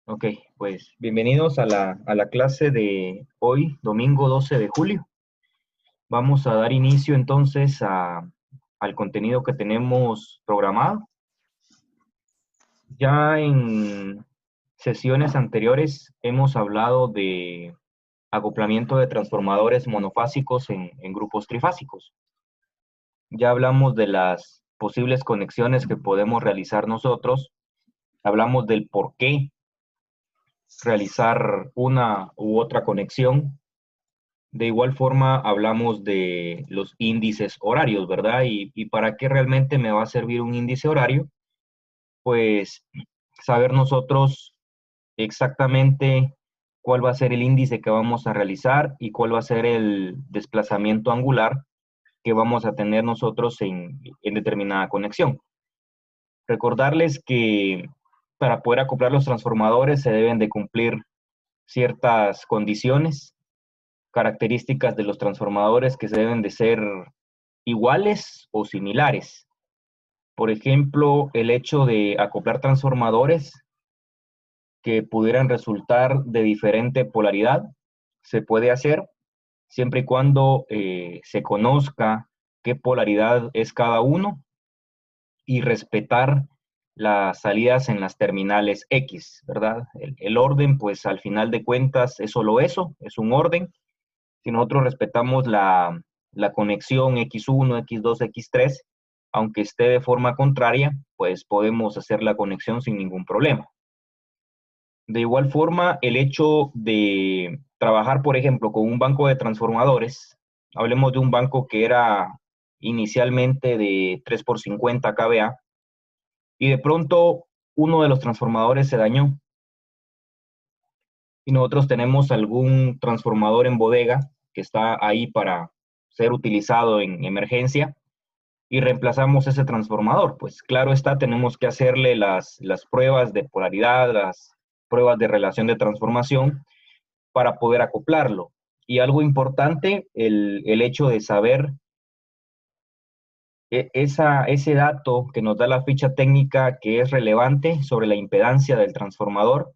Ok, pues bienvenidos a la clase de hoy, domingo 12 de julio. Vamos a dar inicio entonces al contenido que tenemos programado. Ya en sesiones anteriores hemos hablado de acoplamiento de transformadores monofásicos en grupos trifásicos. Ya hablamos de las posibles conexiones que podemos realizar nosotros. Hablamos del por qué realizar una u otra conexión. De igual forma, hablamos de los índices horarios, ¿verdad? Y para qué realmente me va a servir un índice horario, pues saber nosotros exactamente cuál va a ser el índice que vamos a realizar y cuál va a ser el desplazamiento angular que vamos a tener nosotros en determinada conexión. Recordarles que para poder acoplar los transformadores se deben de cumplir ciertas condiciones, características de los transformadores que se deben de ser iguales o similares. Por ejemplo, el hecho de acoplar transformadores que pudieran resultar de diferente polaridad se puede hacer siempre y cuando se conozca qué polaridad es cada uno y respetar las salidas en las terminales X, ¿verdad? El orden, pues al final de cuentas es solo eso, es un orden. Si nosotros respetamos la conexión X1, X2, X3, aunque esté de forma contraria, pues podemos hacer la conexión sin ningún problema. De igual forma, el hecho de trabajar, por ejemplo, con un banco de transformadores, hablemos de un banco que era inicialmente de 3 por 50 kVA, y de pronto uno de los transformadores se dañó, y nosotros tenemos algún transformador en bodega que está ahí para ser utilizado en emergencia, y reemplazamos ese transformador. Pues claro está, tenemos que hacerle las pruebas de polaridad, las pruebas de relación de transformación para poder acoplarlo. Y algo importante, el hecho de saber ese dato que nos da la ficha técnica que es relevante sobre la impedancia del transformador.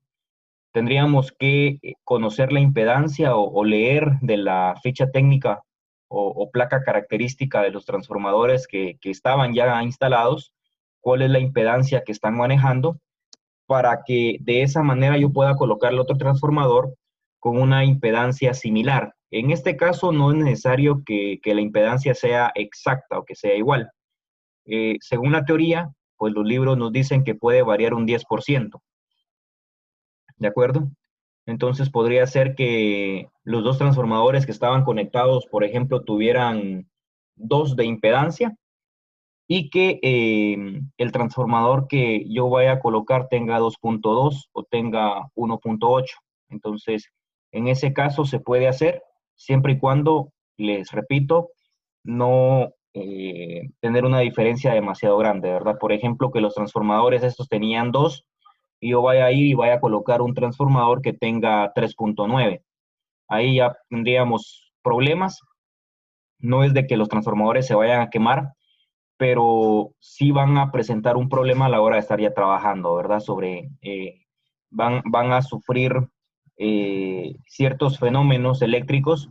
Tendríamos que conocer la impedancia o leer de la ficha técnica o placa característica de los transformadores que estaban ya instalados, cuál es la impedancia que están manejando, para que de esa manera yo pueda colocarle otro transformador con una impedancia similar. En este caso no es necesario que la impedancia sea exacta o que sea igual. Según la teoría, pues los libros nos dicen que puede variar un 10%, ¿de acuerdo? Entonces podría ser que los dos transformadores que estaban conectados, por ejemplo, tuvieran 2 de impedancia y que el transformador que yo vaya a colocar tenga 2.2 o tenga 1.8. Entonces, en ese caso se puede hacer siempre y cuando, les repito, no tener una diferencia demasiado grande, ¿verdad? Por ejemplo, que los transformadores estos tenían 2 y yo vaya a ir y vaya a colocar un transformador que tenga 3.9. Ahí ya tendríamos problemas. No es de que los transformadores se vayan a quemar, pero sí van a presentar un problema a la hora de estar ya trabajando, ¿verdad? Van a sufrir ciertos fenómenos eléctricos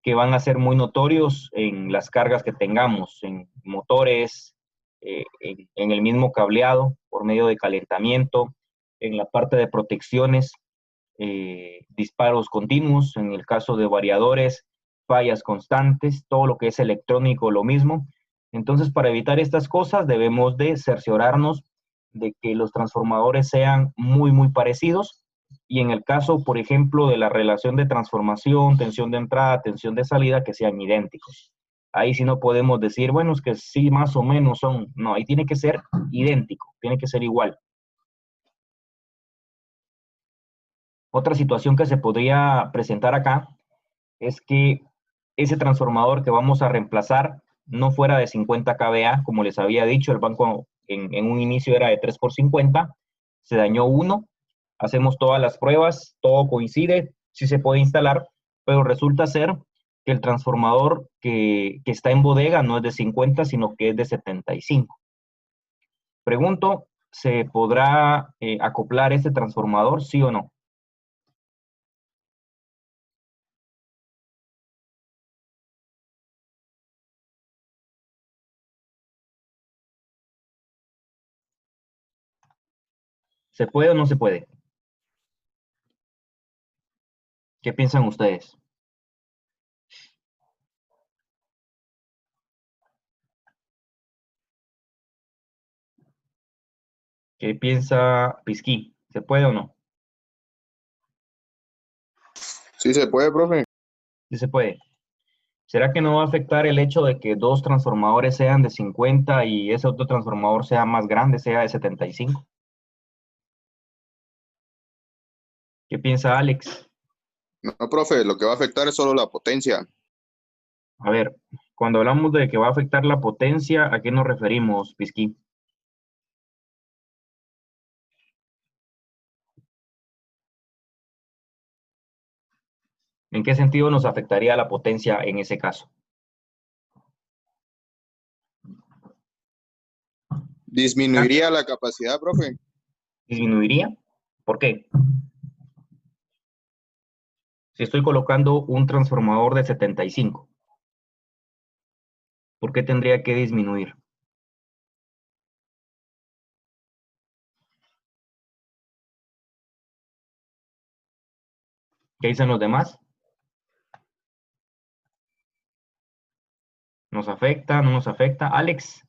que van a ser muy notorios en las cargas que tengamos, en motores, en el mismo cableado por medio de calentamiento, en la parte de protecciones, disparos continuos, en el caso de variadores, fallas constantes, todo lo que es electrónico, lo mismo. Entonces, para evitar estas cosas, debemos de cerciorarnos de que los transformadores sean muy, muy parecidos. Y en el caso, por ejemplo, de la relación de transformación, tensión de entrada, tensión de salida, que sean idénticos. Ahí sí no podemos decir, bueno, es que sí, más o menos son. No, ahí tiene que ser idéntico, tiene que ser igual. Otra situación que se podría presentar acá es que ese transformador que vamos a reemplazar no fuera de 50 kVA, como les había dicho, el banco en un inicio era de 3 por 50, se dañó uno, hacemos todas las pruebas, todo coincide, sí se puede instalar, pero resulta ser que el transformador que está en bodega no es de 50, sino que es de 75. Pregunto, se podrá acoplar este transformador, sí o no? ¿Se puede o no se puede? ¿Qué piensan ustedes? ¿Qué piensa Pisquí? ¿Se puede o no? Sí se puede, profe. Sí se puede. ¿Será que no va a afectar el hecho de que dos transformadores sean de 50 y ese otro transformador sea más grande, sea de 75? ¿Qué piensa Alex? No, profe, lo que va a afectar es solo la potencia. A ver, cuando hablamos de que va a afectar la potencia, ¿a qué nos referimos, Pisquí? ¿En qué sentido nos afectaría la potencia en ese caso? Disminuiría la capacidad, profe. ¿Disminuiría? ¿Por qué? Si estoy colocando un transformador de 75, ¿por qué tendría que disminuir? ¿Qué dicen los demás? ¿Nos afecta? ¿No nos afecta? Alex,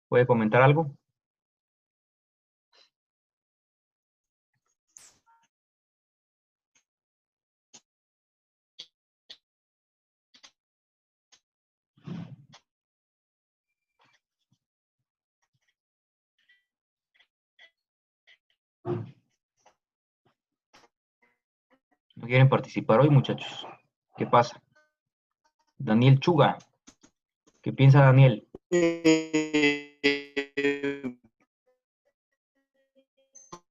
¿puede comentar algo? ¿No quieren participar hoy, muchachos? ¿Qué pasa? Daniel Chuga, ¿qué piensa Daniel?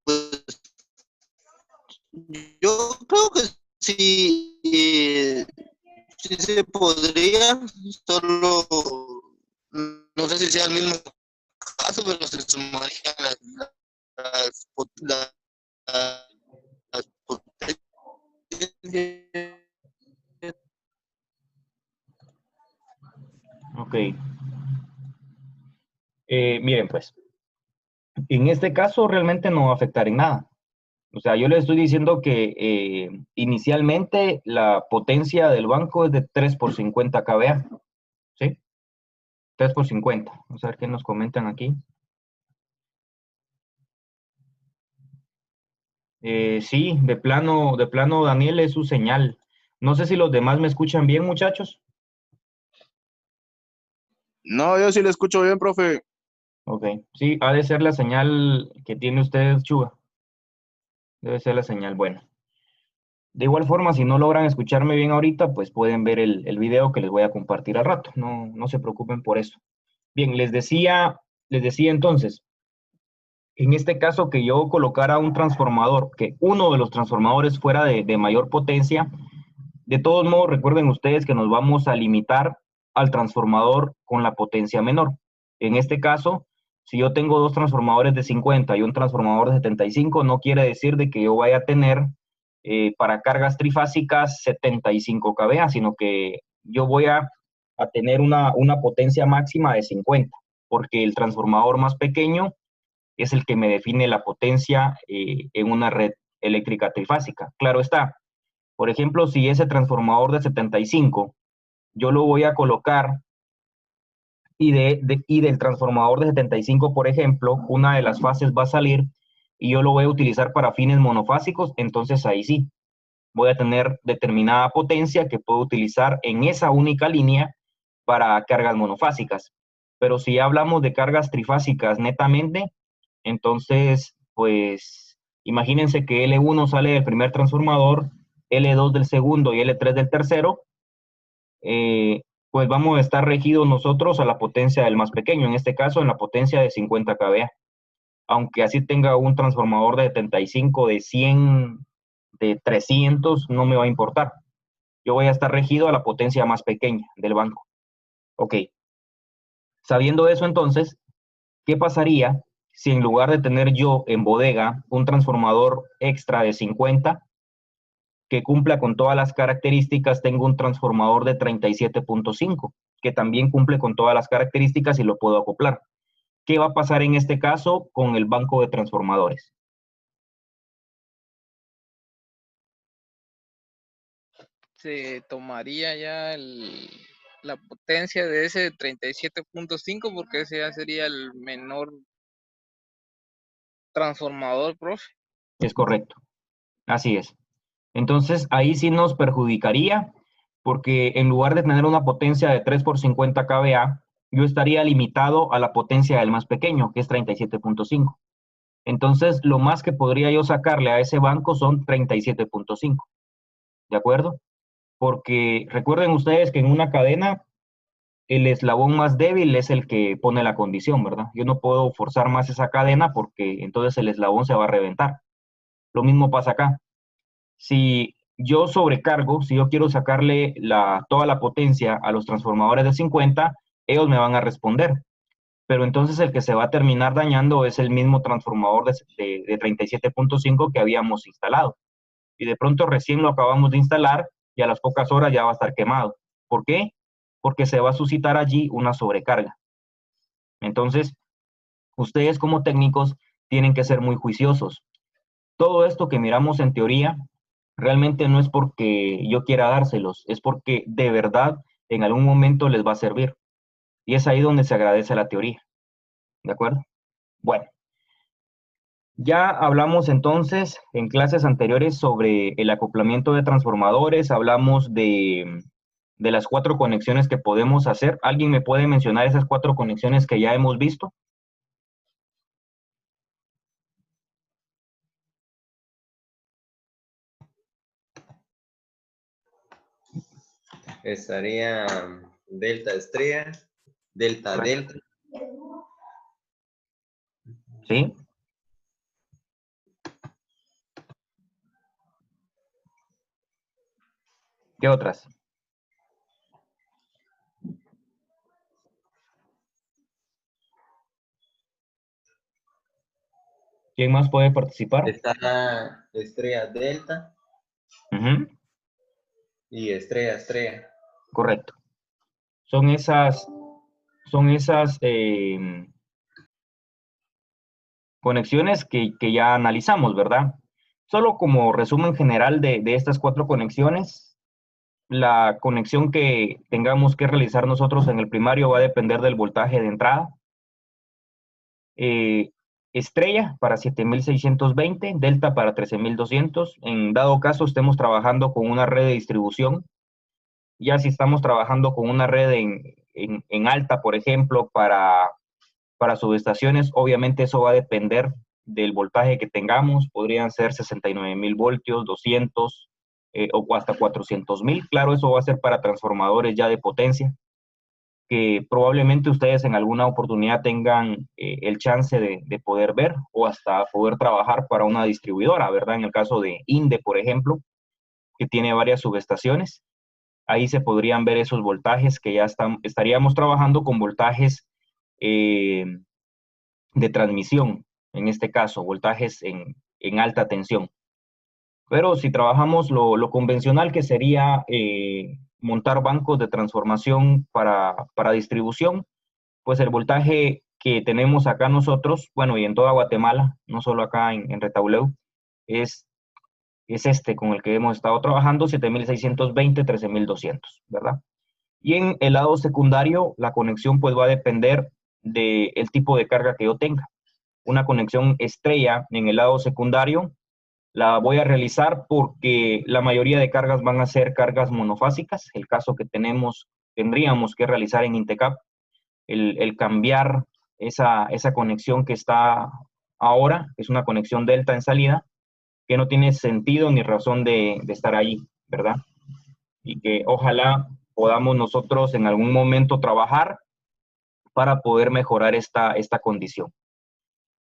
Pues yo creo que sí, sí se podría, solo no sé si sea el mismo caso, pero se sumarían las, las potencias. Ok. Miren, pues, en este caso realmente no va a afectar en nada. O sea, yo les estoy diciendo que inicialmente la potencia del banco es de 3 por 50 kVA, ¿sí? 3 por 50. Vamos a ver qué nos comentan aquí. Sí, de plano, Daniel, es su señal. No sé si los demás me escuchan bien, muchachos. No, yo sí le escucho bien, profe. Ok, sí, ha de ser la señal que tiene usted, Chuga. Debe ser la señal buena. De igual forma, si no logran escucharme bien ahorita, pues pueden ver el video que les voy a compartir al rato. No, no se preocupen por eso. Bien, les decía entonces, en este caso que yo colocara un transformador, que uno de los transformadores fuera de mayor potencia, de todos modos, recuerden ustedes que nos vamos a limitar al transformador con la potencia menor. En este caso, si yo tengo dos transformadores de 50 y un transformador de 75, no quiere decir de que yo vaya a tener para cargas trifásicas 75 kVA, sino que yo voy a tener una potencia máxima de 50, porque el transformador más pequeño es el que me define la potencia en una red eléctrica trifásica. Claro está, por ejemplo, si ese transformador de 75, yo lo voy a colocar y del transformador de 75, por ejemplo, una de las fases va a salir y yo lo voy a utilizar para fines monofásicos, entonces ahí sí, voy a tener determinada potencia que puedo utilizar en esa única línea para cargas monofásicas. Pero si hablamos de cargas trifásicas netamente, entonces, pues, imagínense que L1 sale del primer transformador, L2 del segundo y L3 del tercero, eh, pues vamos a estar regidos nosotros a la potencia del más pequeño, en este caso en la potencia de 50 kVA. Aunque así tenga un transformador de 75, de 100, de 300, no me va a importar. Yo voy a estar regido a la potencia más pequeña del banco. Ok, sabiendo eso entonces, ¿qué pasaría si en lugar de tener yo en bodega un transformador extra de 50 que cumpla con todas las características, tengo un transformador de 37.5 que también cumple con todas las características y lo puedo acoplar. ¿Qué va a pasar en este caso con el banco de transformadores? Se tomaría ya la potencia de ese 37.5 porque ese ya sería el menor transformador, profe. Es correcto, así es. Entonces, ahí sí nos perjudicaría, porque en lugar de tener una potencia de 3 por 50 kVA, yo estaría limitado a la potencia del más pequeño, que es 37.5. Entonces, lo más que podría yo sacarle a ese banco son 37.5. ¿De acuerdo? Porque recuerden ustedes que en una cadena, el eslabón más débil es el que pone la condición, ¿verdad? Yo no puedo forzar más esa cadena porque entonces el eslabón se va a reventar. Lo mismo pasa acá. Si yo sobrecargo, si yo quiero sacarle toda la potencia a los transformadores de 50, ellos me van a responder. Pero entonces el que se va a terminar dañando es el mismo transformador de 37.5 que habíamos instalado. Y de pronto recién lo acabamos de instalar y a las pocas horas ya va a estar quemado. ¿Por qué? Porque se va a suscitar allí una sobrecarga. Entonces, ustedes como técnicos tienen que ser muy juiciosos. Todo esto que miramos en teoría realmente no es porque yo quiera dárselos, es porque de verdad en algún momento les va a servir. Y es ahí donde se agradece la teoría. ¿De acuerdo? Bueno, ya hablamos entonces en clases anteriores sobre el acoplamiento de transformadores, hablamos de las 4 conexiones que podemos hacer. ¿Alguien me puede mencionar esas 4 conexiones que ya hemos visto? Estaría delta estrella, delta delta. ¿Sí? ¿Qué otras? ¿Quién más puede participar? Está estrella delta y estrella estrella. Correcto. Son esas conexiones que ya analizamos, ¿verdad? Solo como resumen general de estas 4 conexiones, la conexión que tengamos que realizar nosotros en el primario va a depender del voltaje de entrada. Estrella para 7620, delta para 13200. En dado caso estemos trabajando con una red de distribución. Ya si estamos trabajando con una red en alta, por ejemplo, para subestaciones, obviamente eso va a depender del voltaje que tengamos. Podrían ser 69,000 voltios, 200 o hasta 400,000. Claro, eso va a ser para transformadores ya de potencia, que probablemente ustedes en alguna oportunidad tengan el chance de poder ver o hasta poder trabajar para una distribuidora, ¿verdad? En el caso de INDE, por ejemplo, que tiene varias subestaciones. Ahí se podrían ver esos voltajes que ya estaríamos trabajando con voltajes de transmisión, en este caso, voltajes en alta tensión. Pero si trabajamos lo convencional, que sería montar bancos de transformación para distribución, pues el voltaje que tenemos acá nosotros, bueno, y en toda Guatemala, no solo acá en Retauleu, es este con el que hemos estado trabajando, 7620, 13200, ¿verdad? Y en el lado secundario, la conexión pues va a depender del tipo de carga que yo tenga. Una conexión estrella en el lado secundario la voy a realizar porque la mayoría de cargas van a ser cargas monofásicas, el caso que tendríamos que realizar en Intecap, el cambiar esa conexión que está ahora, es una conexión delta en salida, que no tiene sentido ni razón de estar ahí, ¿verdad? Y que ojalá podamos nosotros en algún momento trabajar para poder mejorar esta condición.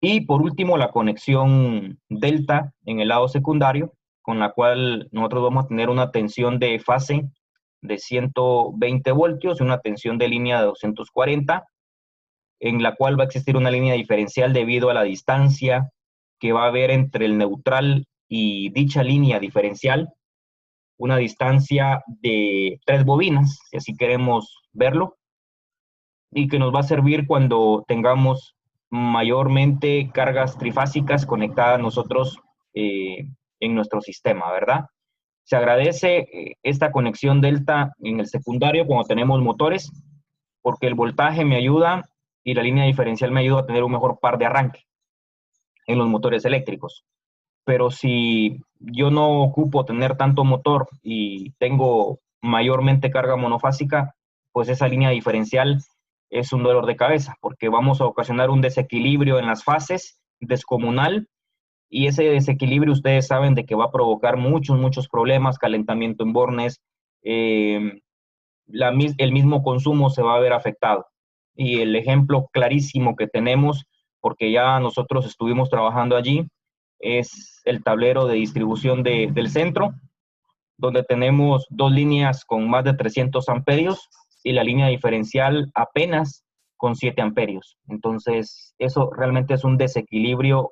Y por último, la conexión delta en el lado secundario, con la cual nosotros vamos a tener una tensión de fase de 120 voltios y una tensión de línea de 240. en la cual va a existir una línea diferencial debido a la distancia que va a haber entre el neutral y dicha línea diferencial, una distancia de 3 bobinas, si así queremos verlo, y que nos va a servir cuando tengamos mayormente cargas trifásicas conectadas nosotros en nuestro sistema, ¿verdad? Se agradece esta conexión delta en el secundario cuando tenemos motores, porque el voltaje me ayuda y la línea diferencial me ayuda a tener un mejor par de arranque en los motores eléctricos. Pero si yo no ocupo tener tanto motor y tengo mayormente carga monofásica, pues esa línea diferencial es un dolor de cabeza, porque vamos a ocasionar un desequilibrio en las fases descomunal, y ese desequilibrio ustedes saben de que va a provocar muchos problemas, calentamiento en bornes, el mismo consumo se va a ver afectado. Y el ejemplo clarísimo que tenemos, porque ya nosotros estuvimos trabajando allí, es el tablero de distribución del centro, donde tenemos 2 líneas con más de 300 amperios y la línea diferencial apenas con 7 amperios. Entonces, eso realmente es un desequilibrio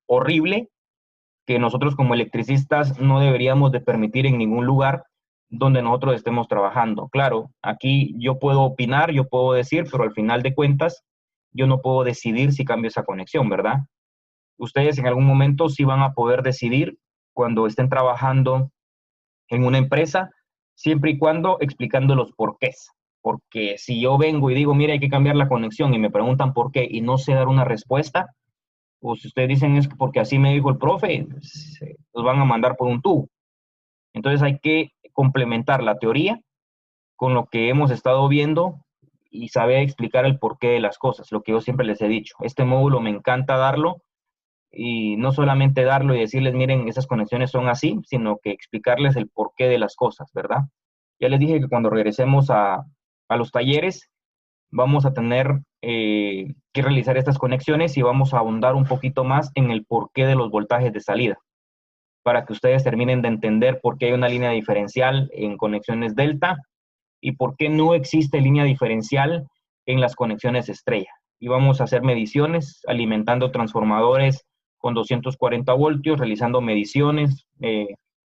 horrible que nosotros como electricistas no deberíamos de permitir en ningún lugar donde nosotros estemos trabajando. Claro, aquí yo puedo opinar, yo puedo decir, pero al final de cuentas, yo no puedo decidir si cambio esa conexión, ¿verdad? Ustedes en algún momento sí van a poder decidir cuando estén trabajando en una empresa, siempre y cuando explicando los porqués. Porque si yo vengo y digo, mira, hay que cambiar la conexión y me preguntan por qué y no sé dar una respuesta, pues si ustedes dicen es porque así me dijo el profe, los van a mandar por un tubo. Entonces hay que complementar la teoría con lo que hemos estado viendo y saber explicar el porqué de las cosas, lo que yo siempre les he dicho. Este módulo me encanta darlo, y no solamente darlo y decirles, miren, esas conexiones son así, sino que explicarles el porqué de las cosas, ¿verdad? Ya les dije que cuando regresemos a los talleres, vamos a tener que realizar estas conexiones y vamos a ahondar un poquito más en el porqué de los voltajes de salida, para que ustedes terminen de entender por qué hay una línea diferencial en conexiones delta y por qué no existe línea diferencial en las conexiones estrella. Y vamos a hacer mediciones alimentando transformadores con 240 voltios, realizando mediciones,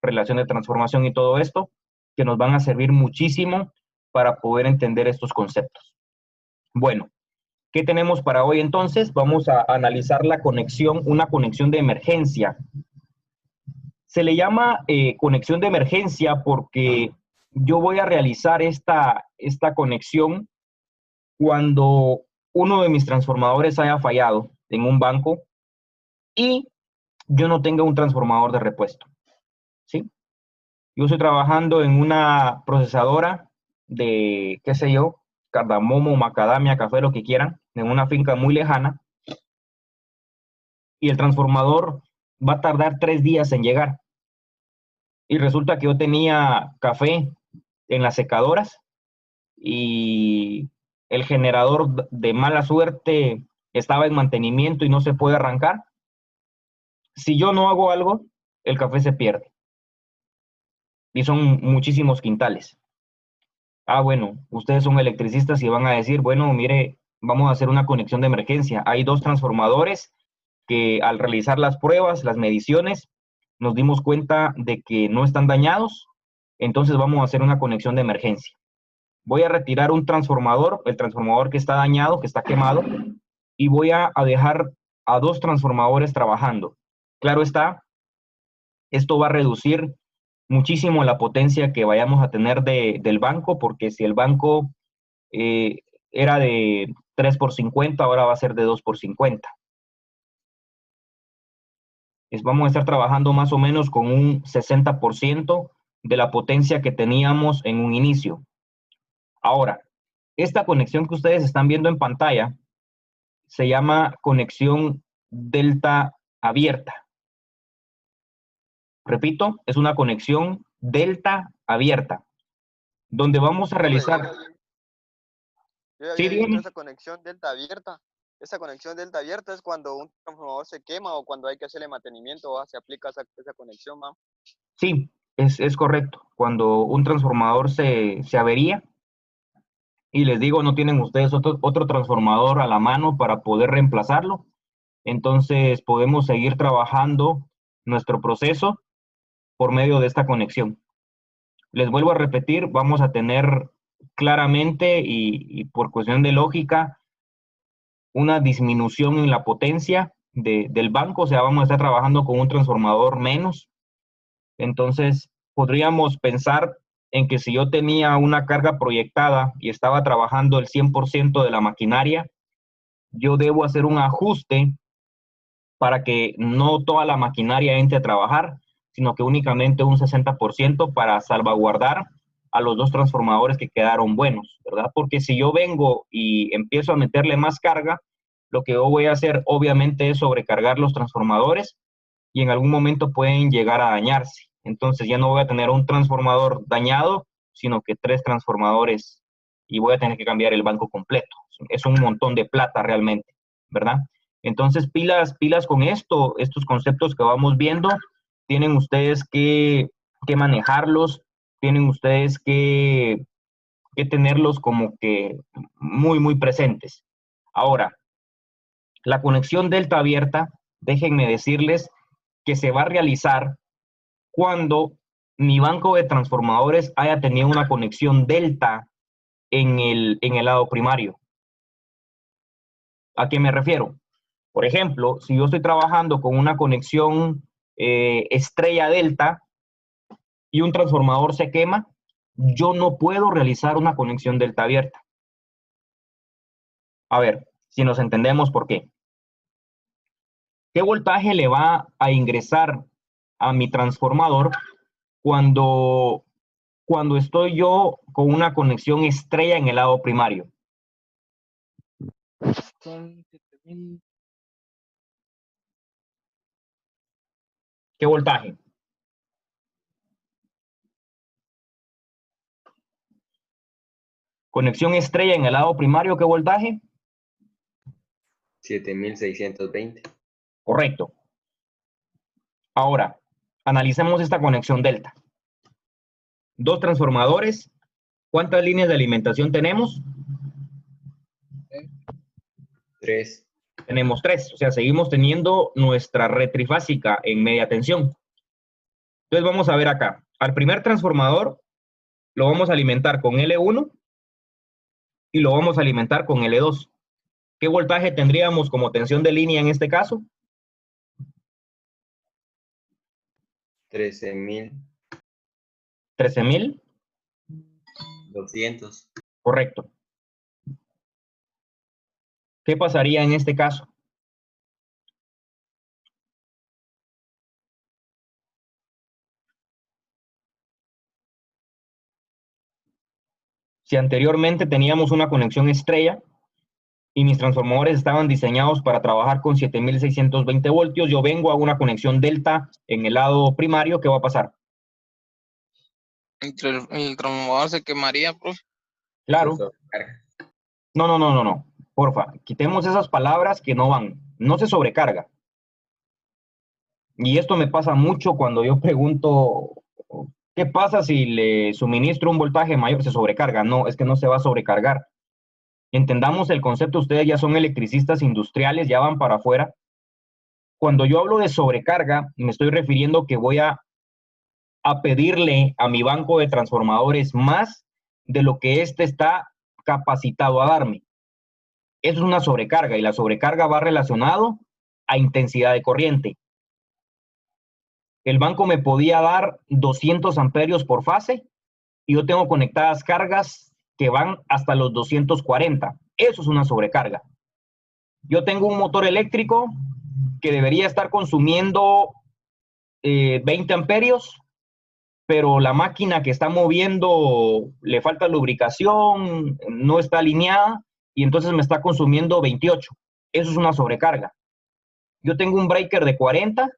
relación de transformación y todo esto, que nos van a servir muchísimo para poder entender estos conceptos. Bueno, ¿qué tenemos para hoy entonces? Vamos a analizar la conexión, una conexión de emergencia. Se le llama conexión de emergencia porque yo voy a realizar esta conexión cuando uno de mis transformadores haya fallado en un banco y yo no tenga un transformador de repuesto, ¿sí? Yo estoy trabajando en una procesadora de, qué sé yo, cardamomo, macadamia, café, lo que quieran, en una finca muy lejana, y el transformador va a tardar 3 días en llegar. Y resulta que yo tenía café en las secadoras y el generador de mala suerte estaba en mantenimiento y no se puede arrancar. Si yo no hago algo, el café se pierde. Y son muchísimos quintales. Ah, bueno, ustedes son electricistas y van a decir, bueno, mire, vamos a hacer una conexión de emergencia. Hay 2 transformadores que al realizar las pruebas, las mediciones, nos dimos cuenta de que no están dañados, entonces vamos a hacer una conexión de emergencia. Voy a retirar un transformador, el transformador que está dañado, que está quemado, y voy a dejar a 2 transformadores trabajando. Claro está, esto va a reducir muchísimo la potencia que vayamos a tener del banco, porque si el banco era de 3x50, ahora va a ser de 2x50. Vamos a estar trabajando más o menos con un 60% de la potencia que teníamos en un inicio. Ahora, esta conexión que ustedes están viendo en pantalla se llama conexión delta abierta. Repito, es una conexión delta abierta, donde vamos a realizar... Yo ya Sí, había visto dígame. esa conexión delta abierta. Esa conexión delta abierta es cuando un transformador se quema o cuando hay que hacerle mantenimiento, ¿va? Se aplica esa conexión, ¿va? Sí, es correcto. Cuando un transformador se avería, y les digo, no tienen ustedes otro transformador a la mano para poder reemplazarlo, entonces podemos seguir trabajando nuestro proceso por medio de esta conexión. Les vuelvo a repetir, vamos a tener claramente y por cuestión de lógica una disminución en la potencia del banco, o sea, vamos a estar trabajando con un transformador menos. Entonces, podríamos pensar en que si yo tenía una carga proyectada y estaba trabajando el 100% de la maquinaria, yo debo hacer un ajuste para que no toda la maquinaria entre a trabajar, sino que únicamente un 60% para salvaguardar a los dos transformadores que quedaron buenos, ¿verdad? Porque si yo vengo y empiezo a meterle más carga, lo que yo voy a hacer obviamente es sobrecargar los transformadores y en algún momento pueden llegar a dañarse. Entonces ya no voy a tener un transformador dañado, sino que 3 transformadores y voy a tener que cambiar el banco completo. Es un montón de plata realmente, ¿verdad? Entonces pilas con esto, estos conceptos que vamos viendo, tienen ustedes que manejarlos, tienen ustedes que tenerlos como que muy presentes. Ahora, la conexión delta abierta, déjenme decirles que se va a realizar cuando mi banco de transformadores haya tenido una conexión delta en el lado primario. ¿A qué me refiero? Por ejemplo, si yo estoy trabajando con una conexión estrella delta y un transformador se quema, yo no puedo realizar una conexión delta abierta. A ver, si nos entendemos por qué. ¿Qué voltaje le va a ingresar a mi transformador cuando estoy yo con una conexión estrella en el lado primario? Son 7000. ¿Qué voltaje? Conexión estrella en el lado primario, ¿qué voltaje? 7620. Correcto. Ahora, analicemos esta conexión delta. 2 transformadores. ¿Cuántas líneas de alimentación tenemos? 3. Tenemos 3. O sea, seguimos teniendo nuestra red trifásica en media tensión. Entonces vamos a ver acá. Al primer transformador lo vamos a alimentar con L1 y lo vamos a alimentar con L2. ¿Qué voltaje tendríamos como tensión de línea en este caso? 13.200. 13.000. Correcto. ¿Qué pasaría en este caso? Si anteriormente teníamos una conexión estrella y mis transformadores estaban diseñados para trabajar con 7620 voltios, yo vengo a una conexión delta en el lado primario, ¿qué va a pasar? El transformador se quemaría, profe. Claro. No. Porfa, quitemos esas palabras que no van. No se sobrecarga. Y esto me pasa mucho cuando yo pregunto, ¿qué pasa si le suministro un voltaje mayor? Se sobrecarga. No, es que no se va a sobrecargar. Entendamos el concepto, ustedes ya son electricistas industriales, ya van para afuera. Cuando yo hablo de sobrecarga, me estoy refiriendo que voy a pedirle a mi banco de transformadores más de lo que éste está capacitado a darme. Eso es una sobrecarga y la sobrecarga va relacionado a intensidad de corriente. El banco me podía dar 200 amperios por fase y yo tengo conectadas cargas que van hasta los 240. Eso es una sobrecarga. Yo tengo un motor eléctrico que debería estar consumiendo 20 amperios, pero la máquina que está moviendo le falta lubricación, no está alineada y entonces me está consumiendo 28. Eso es una sobrecarga. Yo tengo un breaker de 40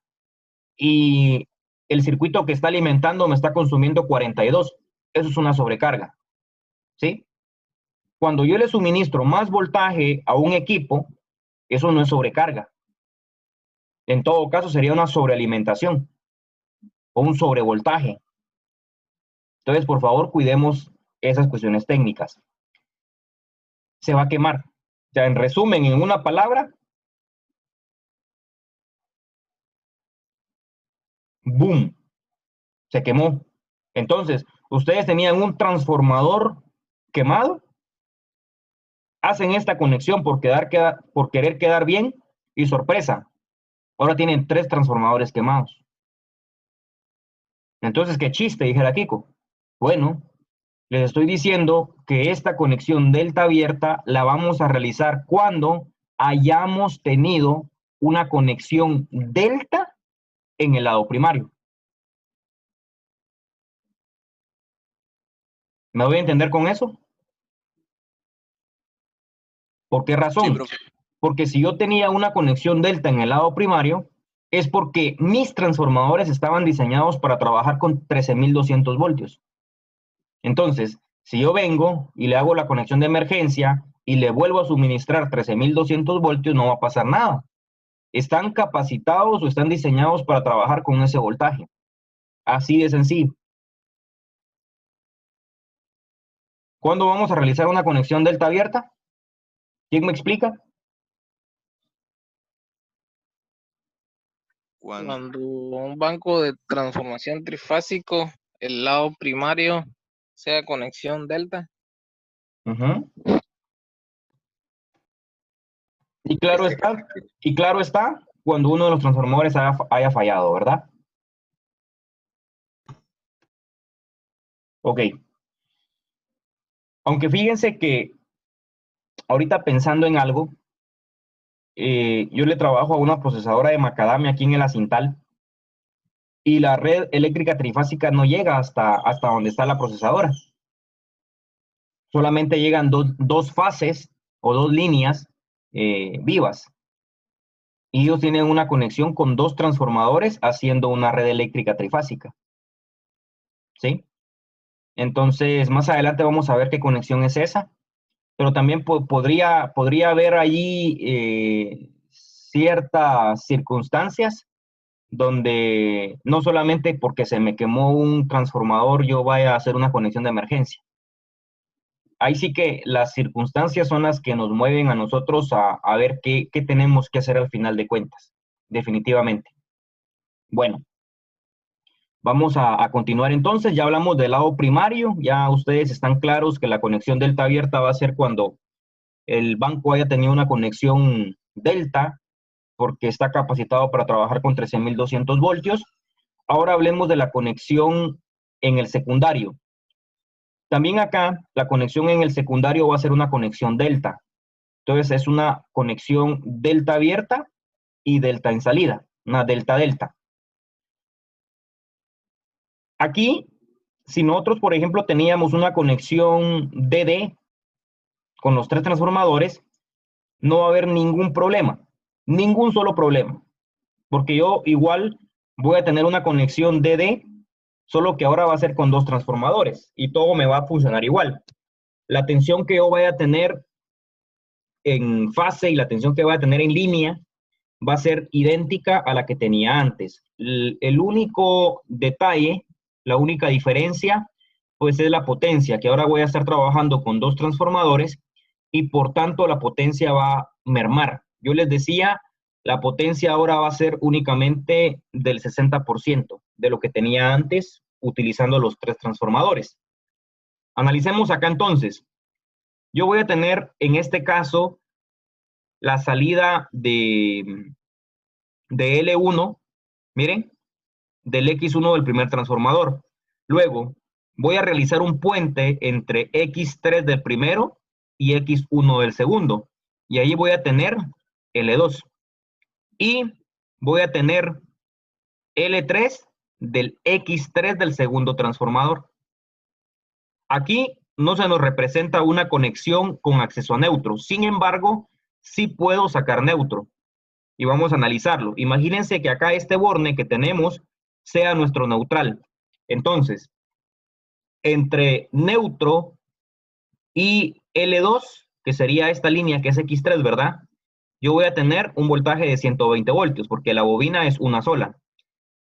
y el circuito que está alimentando me está consumiendo 42. Eso es una sobrecarga. ¿Sí? Cuando yo le suministro más voltaje a un equipo, eso no es sobrecarga. En todo caso sería una sobrealimentación o un sobrevoltaje. Entonces, por favor, cuidemos esas cuestiones técnicas. se va a quemar. O sea, en resumen, en una palabra, ¡boom! Se quemó. Entonces, ustedes tenían un transformador quemado, hacen esta conexión por querer quedar bien y sorpresa, ahora tienen 3 transformadores quemados. Entonces, qué chiste, dijera Kiko. Bueno, les estoy diciendo que esta conexión delta abierta la vamos a realizar cuando hayamos tenido una conexión delta en el lado primario. ¿Me voy a entender con eso? ¿Por qué Sí, razón? profe. Porque si yo tenía una conexión delta en el lado primario, es porque mis transformadores estaban diseñados para trabajar con 13.200 voltios. Entonces, si yo vengo y le hago la conexión de emergencia y le vuelvo a suministrar 13.200 voltios, no va a pasar nada. Están capacitados o están diseñados para trabajar con ese voltaje. Así de sencillo. ¿Cuándo vamos a realizar una conexión delta abierta? ¿Quién me explica? Cuando un banco de transformación trifásico, el lado primario sea conexión delta. Uh-huh. Y claro está, cuando uno de los transformadores haya fallado, ¿verdad? Ok. Aunque fíjense que ahorita pensando en algo, yo le trabajo a una procesadora de macadamia aquí en el Acintal y la red eléctrica trifásica no llega hasta donde está la procesadora. Solamente llegan dos fases o 2 líneas vivas. Y ellos tienen una conexión con 2 transformadores haciendo una red eléctrica trifásica. ¿Sí? Entonces, más adelante vamos a ver qué conexión es esa. Pero también podría haber allí ciertas circunstancias donde no solamente porque se me quemó un transformador yo vaya a hacer una conexión de emergencia. Ahí sí que las circunstancias son las que nos mueven a nosotros a ver qué tenemos que hacer al final de cuentas, definitivamente. Bueno, vamos a continuar entonces. Ya hablamos del lado primario, ya ustedes están claros que la conexión delta abierta va a ser cuando el banco haya tenido una conexión delta porque está capacitado para trabajar con 13.200 voltios. Ahora hablemos de la conexión en el secundario. También acá, la conexión en el secundario va a ser una conexión delta. Entonces, es una conexión delta abierta y delta en salida, una delta-delta. Aquí, si nosotros, por ejemplo, teníamos una conexión DD con los 3 transformadores, no va a haber ningún problema, ningún solo problema, porque yo igual voy a tener una conexión DD, solo que ahora va a ser con 2 transformadores y todo me va a funcionar igual. La tensión que yo vaya a tener en fase y la tensión que vaya a tener en línea va a ser idéntica a la que tenía antes. El único detalle, la única diferencia, pues es la potencia, que ahora voy a estar trabajando con 2 transformadores y por tanto la potencia va a mermar. Yo les decía, la potencia ahora va a ser únicamente del 60% de lo que tenía antes utilizando los 3 transformadores. Analicemos acá entonces. Yo voy a tener en este caso la salida de L1, miren, del X1 del primer transformador. Luego voy a realizar un puente entre X3 del primero y X1 del segundo. Y ahí voy a tener L2. Y voy a tener L3 del X3 del segundo transformador. Aquí no se nos representa una conexión con acceso a neutro. Sin embargo, sí puedo sacar neutro. Y vamos a analizarlo. Imagínense que acá este borne que tenemos sea nuestro neutral. Entonces, entre neutro y L2, que sería esta línea que es X3, ¿verdad? Yo voy a tener un voltaje de 120 voltios porque la bobina es una sola.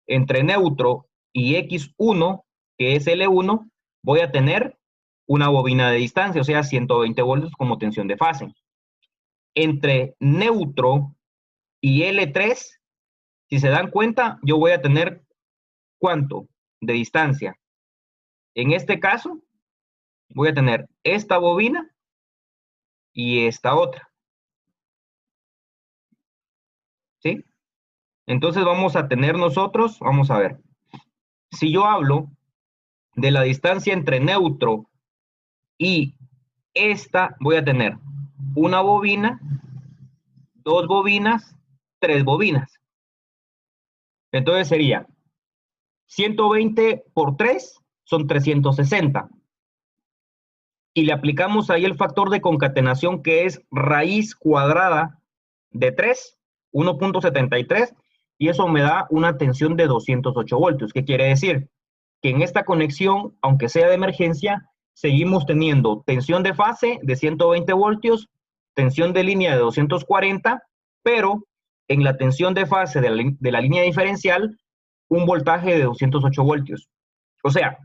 Entre neutro y X1, que es L1, voy a tener una bobina de distancia, o sea, 120 voltios como tensión de fase. Entre neutro y L3, si se dan cuenta, yo voy a tener ¿cuánto de distancia? En este caso, voy a tener esta bobina y esta otra, ¿sí? Entonces vamos a tener nosotros, vamos a ver, si yo hablo de la distancia entre neutro y esta, voy a tener una bobina, dos bobinas, tres bobinas. Entonces sería 120 por 3 son 360. Y le aplicamos ahí el factor de concatenación que es raíz cuadrada de 3, 1.73, y eso me da una tensión de 208 voltios. ¿Qué quiere decir? Que en esta conexión, aunque sea de emergencia, seguimos teniendo tensión de fase de 120 voltios, tensión de línea de 240, pero en la tensión de fase de la línea diferencial, un voltaje de 208 voltios. O sea,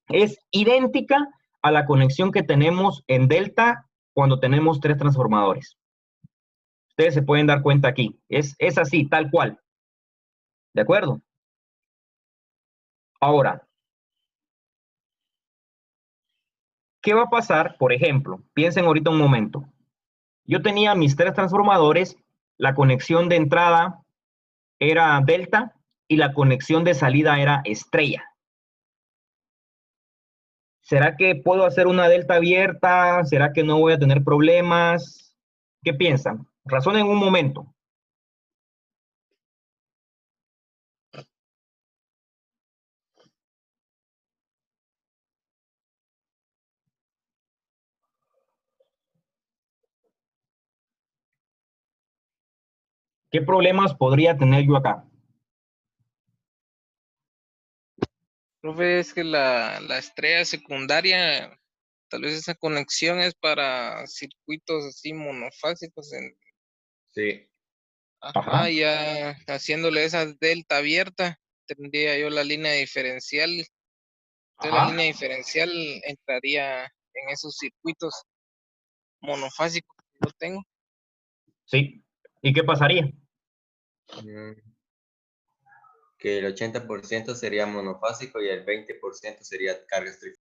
es idéntica a la conexión que tenemos en delta cuando tenemos tres transformadores. Ustedes se pueden dar cuenta aquí. Es así, tal cual. ¿De acuerdo? Ahora, ¿qué va a pasar? Por ejemplo, piensen ahorita un momento. Yo tenía mis tres transformadores, la conexión de entrada era delta y la conexión de salida era estrella. ¿Será que puedo hacer una delta abierta? ¿Será que no voy a tener problemas? ¿Qué piensan? Razonen un momento. ¿Qué problemas podría tener yo acá? Profe, es que la estrella secundaria, tal vez esa conexión es para circuitos así monofásicos. Sí. Ajá. Ya haciéndole esa delta abierta, tendría yo la línea diferencial. Entonces la Ajá. línea diferencial entraría en esos circuitos monofásicos que yo tengo. Sí. ¿Y qué pasaría? Mm, Que el 80% sería monofásico y el 20% sería carga estricta.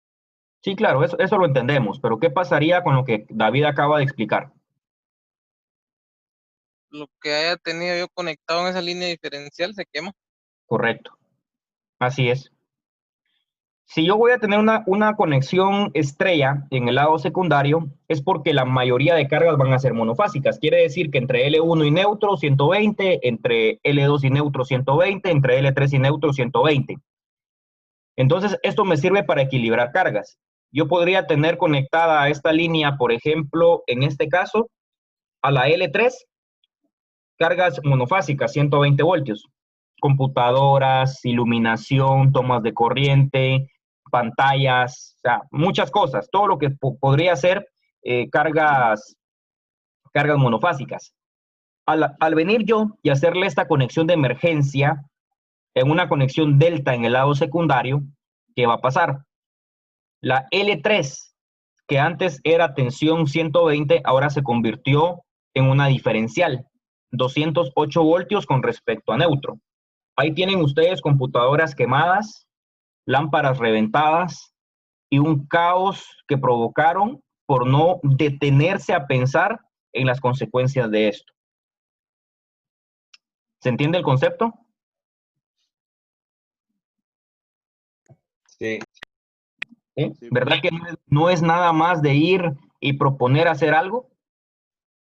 Sí, claro, eso lo entendemos, pero ¿qué pasaría con lo que David acaba de explicar? Lo que haya tenido yo conectado en esa línea diferencial se quema. Correcto. Así es. Si yo voy a tener una conexión estrella en el lado secundario, es porque la mayoría de cargas van a ser monofásicas. Quiere decir que entre L1 y neutro, 120, entre L2 y neutro, 120, entre L3 y neutro, 120. Entonces, esto me sirve para equilibrar cargas. Yo podría tener conectada a esta línea, por ejemplo, en este caso, a la L3, cargas monofásicas, 120 voltios, computadoras, iluminación, tomas de corriente, pantallas, o sea, muchas cosas, todo lo que podría ser cargas monofásicas. Al venir yo y hacerle esta conexión de emergencia en una conexión delta en el lado secundario, ¿qué va a pasar? La L3, que antes era tensión 120, ahora se convirtió en una diferencial, 208 voltios con respecto a neutro. Ahí tienen ustedes computadoras quemadas, lámparas reventadas y un caos que provocaron por no detenerse a pensar en las consecuencias de esto. ¿Se entiende el concepto? Sí. ¿Sí? Sí, ¿Verdad profe. que no es nada más de ir y proponer hacer algo?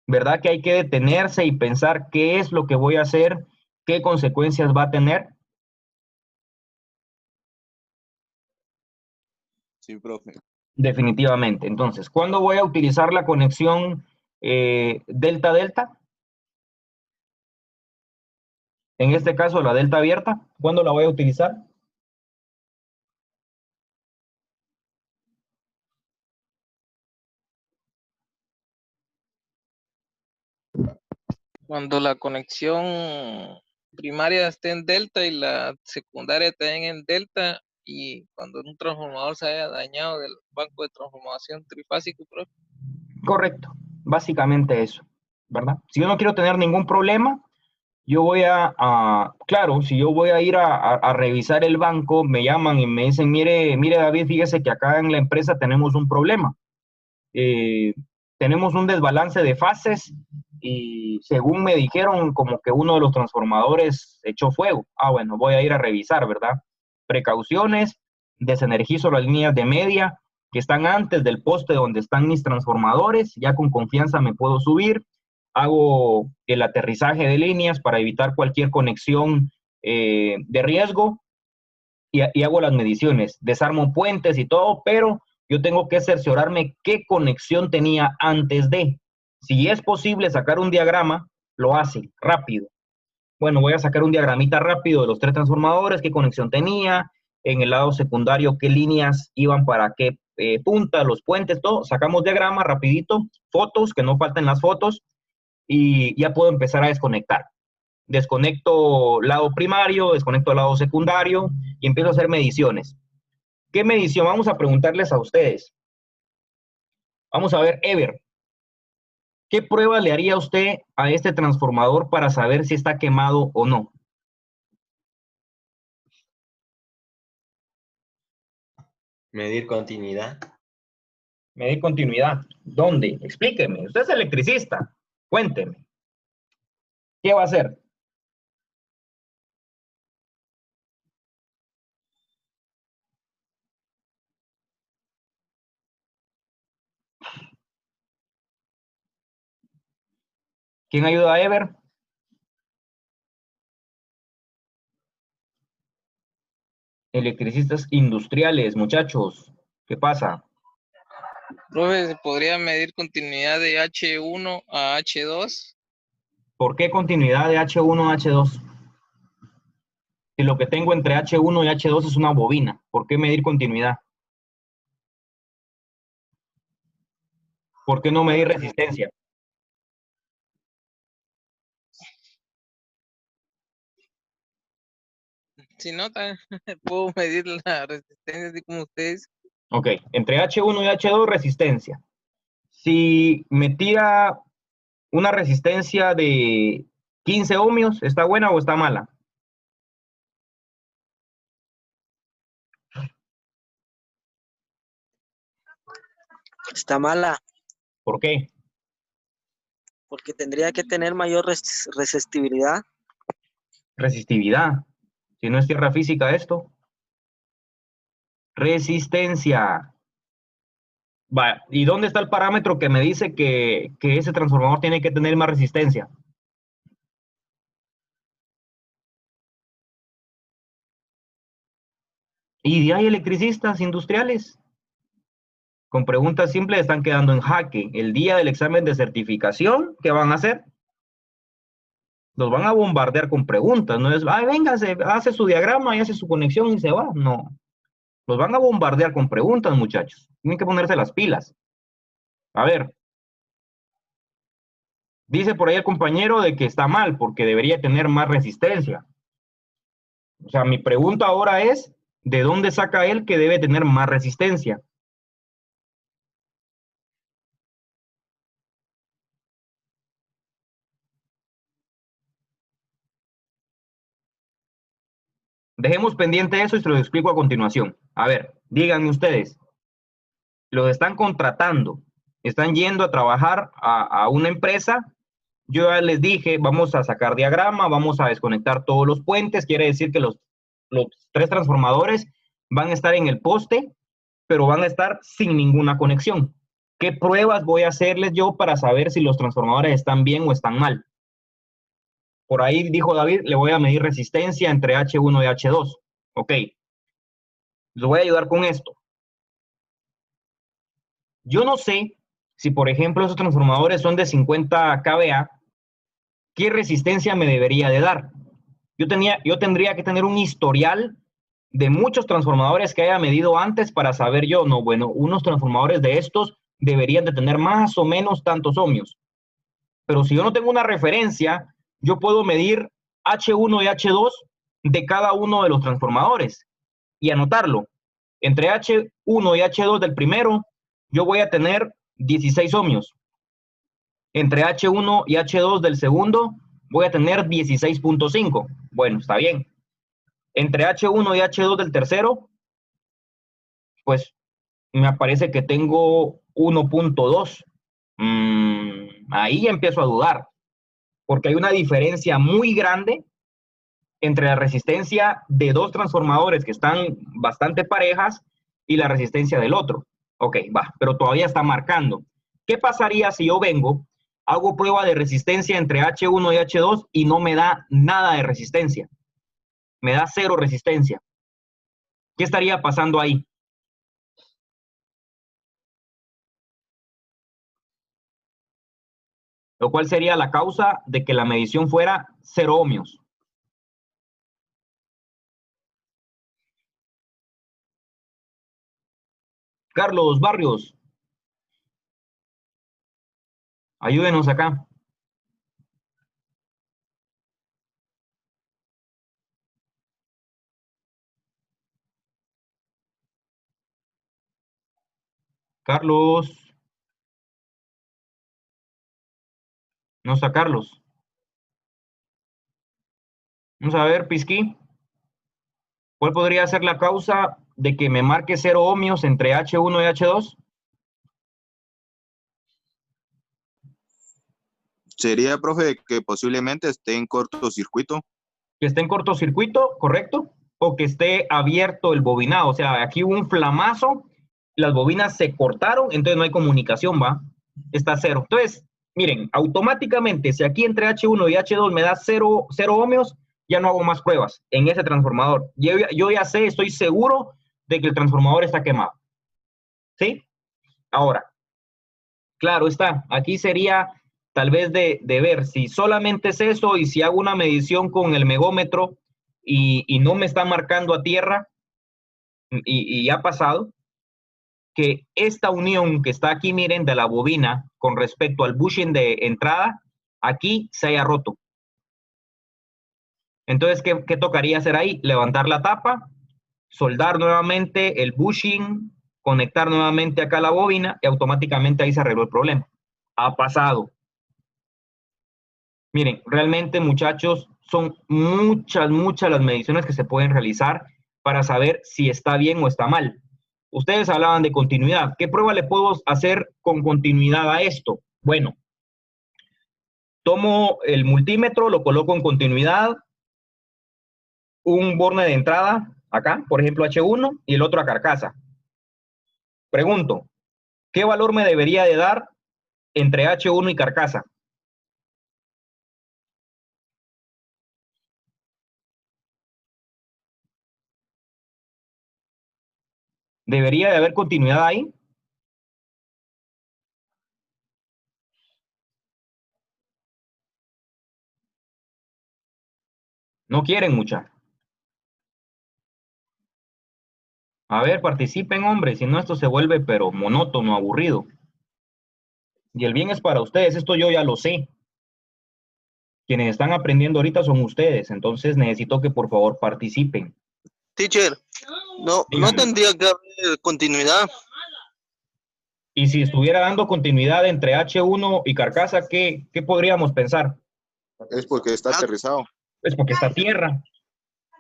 ¿Verdad que hay que detenerse y pensar qué es lo que voy a hacer, qué consecuencias va a tener? Sí, profe. Definitivamente. Entonces, ¿cuándo voy a utilizar la conexión delta-delta? En este caso, la delta abierta. ¿Cuándo la voy a utilizar? Cuando la conexión primaria esté en delta y la secundaria también en delta, y cuando un transformador se haya dañado del banco de transformación trifásico, profe. Correcto, básicamente eso, ¿verdad? Si yo no quiero tener ningún problema, yo voy claro, si yo voy a ir a revisar el banco, me llaman y me dicen, mire David, fíjese que acá en la empresa tenemos un problema. Tenemos un desbalance de fases y según me dijeron como que uno de los transformadores echó fuego. Bueno, voy a ir a revisar, ¿verdad? Precauciones, desenergizo las líneas de media que están antes del poste donde están mis transformadores, ya con confianza me puedo subir, hago el aterrizaje de líneas para evitar cualquier conexión de riesgo y hago las mediciones, desarmo puentes y todo, pero yo tengo que cerciorarme qué conexión tenía antes de. Si es posible sacar un diagrama, lo hace rápido. Bueno, voy a sacar un diagramita rápido de los 3 transformadores, qué conexión tenía, en el lado secundario qué líneas iban para qué punta, los puentes, todo. Sacamos diagrama rapidito, fotos, que no falten las fotos, y ya puedo empezar a desconectar. Desconecto lado primario, desconecto lado secundario y empiezo a hacer mediciones. ¿Qué medición? Vamos a preguntarles a ustedes. Vamos a ver, Ever, ¿qué prueba le haría usted a este transformador para saber si está quemado o no? Medir continuidad. Medir continuidad. ¿Dónde? Explíqueme. Usted es electricista. Cuénteme. ¿Qué va a hacer? ¿Quién ayuda a Ever? Electricistas industriales, muchachos. ¿Qué pasa? Profe, ¿se podría medir continuidad de H1 a H2? ¿Por qué continuidad de H1 a H2? Si lo que tengo entre H1 y H2 es una bobina, ¿por qué medir continuidad? ¿Por qué no medir resistencia? Si no, también puedo medir la resistencia así como ustedes. Ok, entre H1 y H2 resistencia. Si metía una resistencia de 15 ohmios, ¿está buena o está mala? Está mala, ¿Por qué? porque tendría que tener mayor resistividad. Resistividad. Si no es tierra física esto. Resistencia. Va, ¿y dónde está el parámetro que me dice que ese transformador tiene que tener más resistencia? Y hay electricistas industriales con preguntas simples están quedando en jaque. El día del examen de certificación, ¿qué van a hacer? Los van a bombardear con preguntas. No es, ay, véngase, hace su diagrama y hace su conexión y se va. No. Los van a bombardear con preguntas, muchachos. Tienen que ponerse las pilas. A ver. Dice por ahí el compañero de que está mal porque debería tener más resistencia. O sea, mi pregunta ahora es, ¿de dónde saca él que debe tener más resistencia? Dejemos pendiente eso y se lo explico a continuación. A ver, díganme ustedes. Los están contratando, están yendo a trabajar a una empresa. Yo ya les dije, vamos a sacar diagrama, vamos a desconectar todos los puentes. Quiere decir que los 3 transformadores van a estar en el poste, pero van a estar sin ninguna conexión. ¿Qué pruebas voy a hacerles yo para saber si los transformadores están bien o están mal? Por ahí dijo David, le voy a medir resistencia entre H1 y H2. Ok. Les voy a ayudar con esto. Yo no sé si, por ejemplo, esos transformadores son de 50 kVA, ¿qué resistencia me debería de dar? Yo tendría que tener un historial de muchos transformadores que haya medido antes para saber yo, no, bueno, unos transformadores de estos deberían de tener más o menos tantos ohmios. Pero si yo no tengo una referencia, yo puedo medir H1 y H2 de cada uno de los transformadores. y anotarlo. Entre H1 y H2 del primero, yo voy a tener 16 ohmios. Entre H1 y H2 del segundo, voy a tener 16.5. Bueno, está bien. Entre H1 y H2 del tercero, pues me aparece que tengo 1.2. Ahí empiezo a dudar, porque hay una diferencia muy grande entre la resistencia de dos transformadores que están bastante parejas y la resistencia del otro. Ok, va, pero todavía está marcando. ¿Qué pasaría si yo vengo, hago prueba de resistencia entre H1 y H2 y no me da nada de resistencia? Me da cero resistencia. ¿Qué estaría pasando ahí? Lo cual sería la causa de que la medición fuera 0 ohmios. Carlos Barrios, ayúdenos acá. Carlos, no está Carlos. Vamos a ver, Pisqui. ¿Cuál podría ser la causa de que me marque 0 ohmios entre H1 y H2? Sería, profe, que posiblemente esté en cortocircuito. Que esté en cortocircuito, ¿correcto? O que esté abierto el bobinado. O sea, aquí hubo un flamazo, las bobinas se cortaron, entonces no hay comunicación, ¿va? Está cero. Entonces, miren, automáticamente, si aquí entre H1 y H2 me da 0 ohmios, ya no hago más pruebas en ese transformador. Yo ya sé, estoy seguro de que el transformador está quemado. ¿Sí? Ahora, claro está, aquí sería tal vez de ver si solamente es eso y si hago una medición con el megómetro y no me está marcando a tierra y ha pasado, que esta unión que está aquí, miren, de la bobina con respecto al bushing de entrada, aquí se haya roto. Entonces, ¿qué tocaría hacer ahí? Levantar la tapa, soldar nuevamente el bushing, conectar nuevamente acá la bobina y automáticamente ahí se arregló el problema. Ha pasado. Miren, realmente, muchachos, son muchas las mediciones que se pueden realizar para saber si está bien o está mal. Ustedes hablaban de continuidad. ¿Qué prueba le puedo hacer con continuidad a esto? Bueno, tomo el multímetro, lo coloco en continuidad, un borne de entrada acá, por ejemplo H1, y el otro a carcasa. Pregunto, ¿qué valor me debería de dar entre H1 y carcasa? ¿Debería de haber continuidad ahí? No quieren mucha. A ver, participen, hombre, si no esto se vuelve pero monótono, aburrido. Y el bien es para ustedes, esto yo ya lo sé. Quienes están aprendiendo ahorita son ustedes, entonces necesito que por favor participen. Teacher, no tendría que haber continuidad. Y si estuviera dando continuidad entre H1 y carcasa, ¿qué podríamos pensar? Es porque está aterrizado. Es porque está tierra.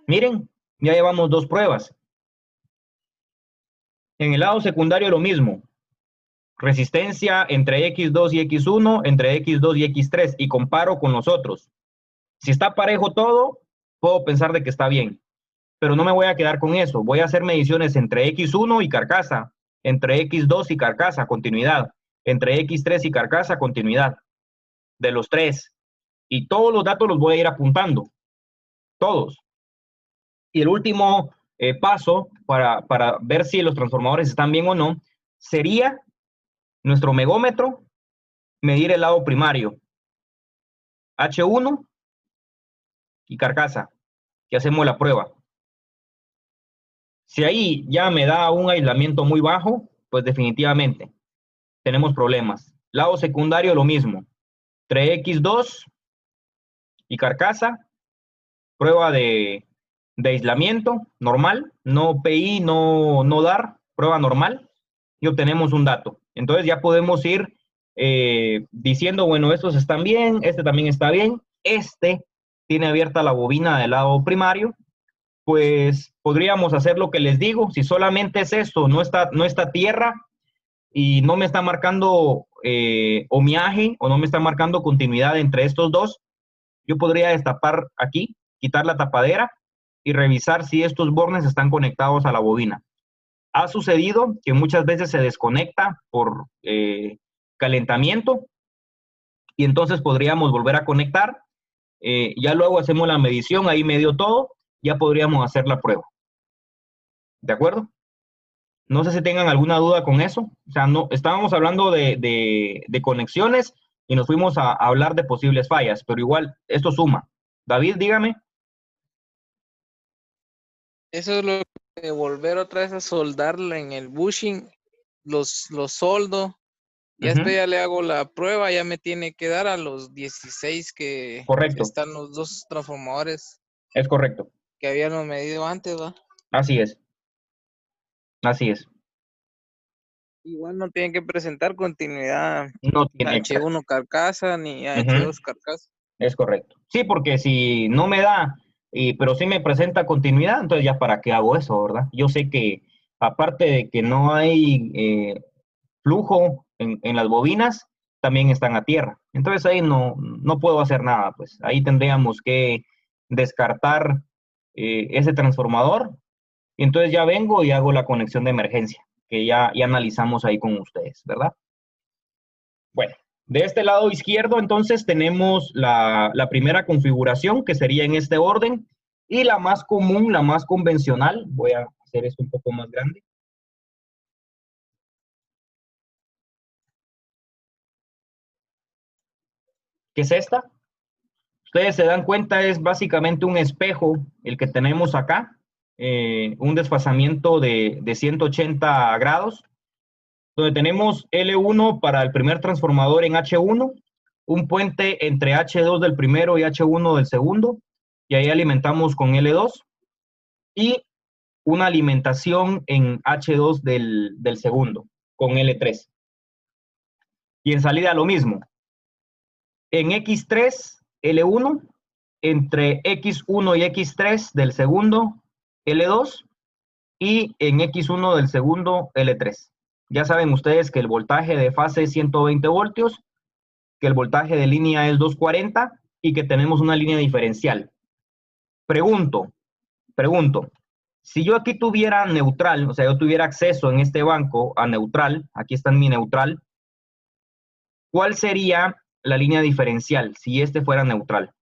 Miren, ya llevamos dos pruebas. En el lado secundario lo mismo. Resistencia entre X2 y X1, entre X2 y X3, y comparo con los otros. Si está parejo todo, puedo pensar de que está bien. Pero no me voy a quedar con eso. Voy a hacer mediciones entre X1 y carcasa, entre X2 y carcasa, continuidad, entre X3 y carcasa, continuidad, de los tres. Y todos los datos los voy a ir apuntando, todos. Y el último paso para ver si los transformadores están bien o no, sería nuestro megómetro, medir el lado primario, H1 y carcasa, que hacemos la prueba. Si ahí ya me da un aislamiento muy bajo, pues definitivamente tenemos problemas. Lado secundario lo mismo, entre X2 y carcasa, prueba de de aislamiento, normal, no PI, no DAR, prueba normal, y obtenemos un dato. Entonces ya podemos ir diciendo, bueno, estos están bien, este también está bien, este tiene abierta la bobina del lado primario, pues podríamos hacer lo que les digo, si solamente es esto, no está tierra y no me está marcando omiaje o no me está marcando continuidad entre estos dos, yo podría destapar aquí, quitar la tapadera y revisar si estos bornes están conectados a la bobina. Ha sucedido que muchas veces se desconecta por calentamiento y entonces podríamos volver a conectar. Ya luego hacemos la medición, ahí me dio todo, ya podríamos hacer la prueba. ¿De acuerdo? No sé si tengan alguna duda con eso. O sea, no, estábamos hablando de conexiones y nos fuimos a hablar de posibles fallas, pero igual, esto suma. David, dígame. Eso es lo que volver otra vez a soldarla en el bushing, los soldo. Ya después ya le hago la prueba, ya me tiene que dar a los 16 que Correcto. están los dos transformadores Es correcto. que habíamos medido antes, ¿va? Así es. Así es. Igual no tienen que presentar continuidad No tiene H1 carcasa ni H2 carcasa. Es correcto. Sí, porque si no me da, pero sí me presenta continuidad, entonces ya para qué hago eso, ¿verdad? Yo sé que aparte de que no hay flujo en las bobinas, también están a tierra. Entonces ahí no puedo hacer nada, pues ahí tendríamos que descartar ese transformador y entonces ya vengo y hago la conexión de emergencia, que ya analizamos ahí con ustedes, ¿verdad? Bueno, de este lado izquierdo entonces tenemos la primera configuración que sería en este orden y la más común, la más convencional. Voy a hacer esto un poco más grande. ¿Qué es esta? Ustedes se dan cuenta, es básicamente un espejo el que tenemos acá, un desfasamiento de 180 grados, donde tenemos L1 para el primer transformador en H1, un puente entre H2 del primero y H1 del segundo, y ahí alimentamos con L2, y una alimentación en H2 del segundo, con L3. Y en salida lo mismo. En X3, L1, entre X1 y X3 del segundo, L2, y en X1 del segundo, L3. Ya saben ustedes que el voltaje de fase es 120 voltios, que el voltaje de línea es 240 y que tenemos una línea diferencial. Pregunto, si yo aquí tuviera neutral, o sea, yo tuviera acceso en este banco a neutral, aquí está mi neutral, ¿cuál sería la línea diferencial si este fuera neutral?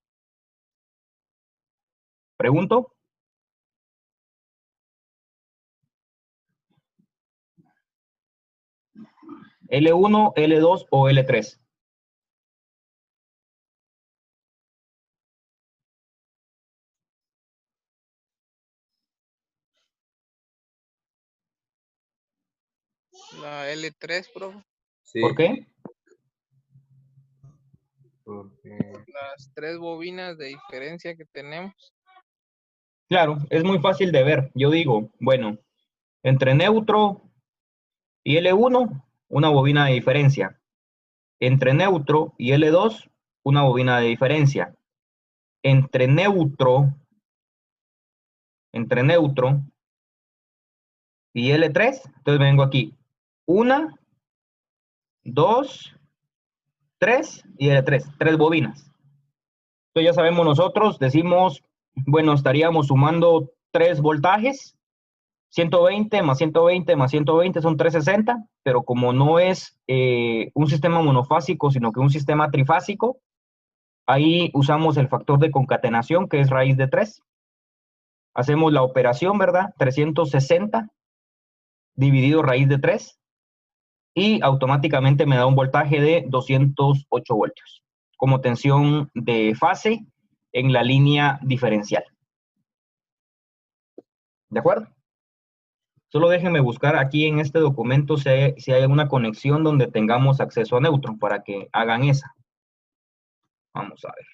Pregunto. L1, L2 o L3. La L3, profe. Sí, ¿Por qué? porque Las 3 bobinas de diferencia que tenemos. Claro, es muy fácil de ver. Yo digo, bueno, entre neutro y L1, una bobina de diferencia. Entre neutro y L2, una bobina de diferencia. Entre neutro y L3, entonces vengo aquí. 1, 2, 3 y L3, 3 bobinas. Entonces ya sabemos nosotros, decimos, bueno, estaríamos sumando 3 voltajes, 120 más 120 más 120 son 360, pero como no es un sistema monofásico, sino que un sistema trifásico, ahí usamos el factor de concatenación, que es raíz de 3. Hacemos la operación, ¿verdad? 360 dividido raíz de 3 y automáticamente me da un voltaje de 208 voltios como tensión de fase en la línea diferencial. ¿De acuerdo? Solo déjenme buscar aquí en este documento si hay alguna conexión donde tengamos acceso a neutro para que hagan esa. Vamos a ver.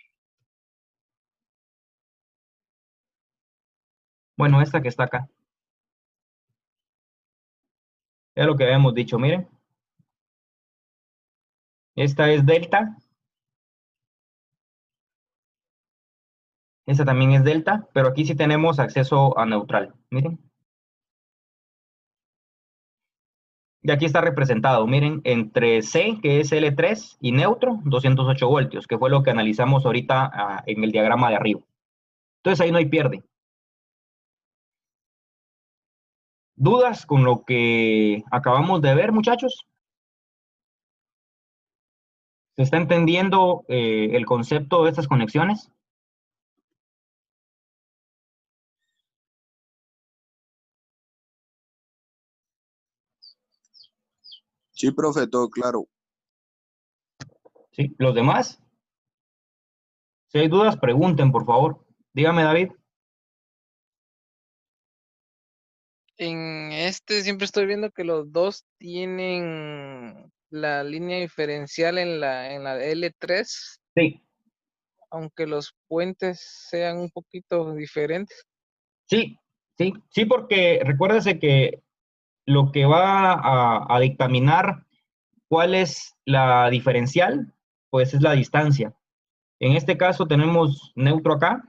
Bueno, esta que está acá. Es lo que habíamos dicho, miren. Esta es delta. Esta también es delta, pero aquí sí tenemos acceso a neutral. Miren. Y aquí está representado, miren, entre C, que es L3, y neutro, 208 voltios, que fue lo que analizamos ahorita en el diagrama de arriba. Entonces ahí no hay pierde. ¿Dudas con lo que acabamos de ver, muchachos? ¿Se está entendiendo el concepto de estas conexiones? Sí, profe, todo claro. ¿Sí? ¿Los demás? Si hay dudas, pregunten, por favor. Dígame, David. En este siempre estoy viendo que los dos tienen la línea diferencial en la L3, Sí, aunque los puentes sean un poquito diferentes. sí, sí, sí, porque recuérdese que lo que va a dictaminar cuál es la diferencial, pues es la distancia. En este caso tenemos neutro acá,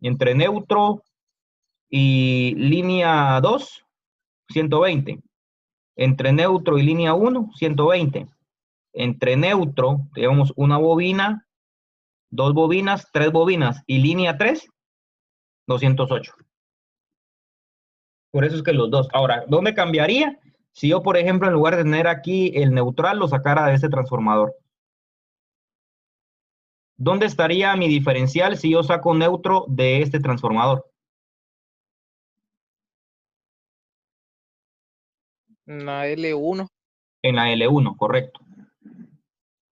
entre neutro y línea 2, 120. Entre neutro y línea 1, 120. Entre neutro, tenemos una bobina, dos bobinas, tres bobinas y línea 3, 208. Por eso es que los dos. Ahora, ¿dónde cambiaría? Si yo, por ejemplo, en lugar de tener aquí el neutral, lo sacara de este transformador. ¿Dónde estaría mi diferencial si yo saco neutro de este transformador? En la L1. En la L1, correcto.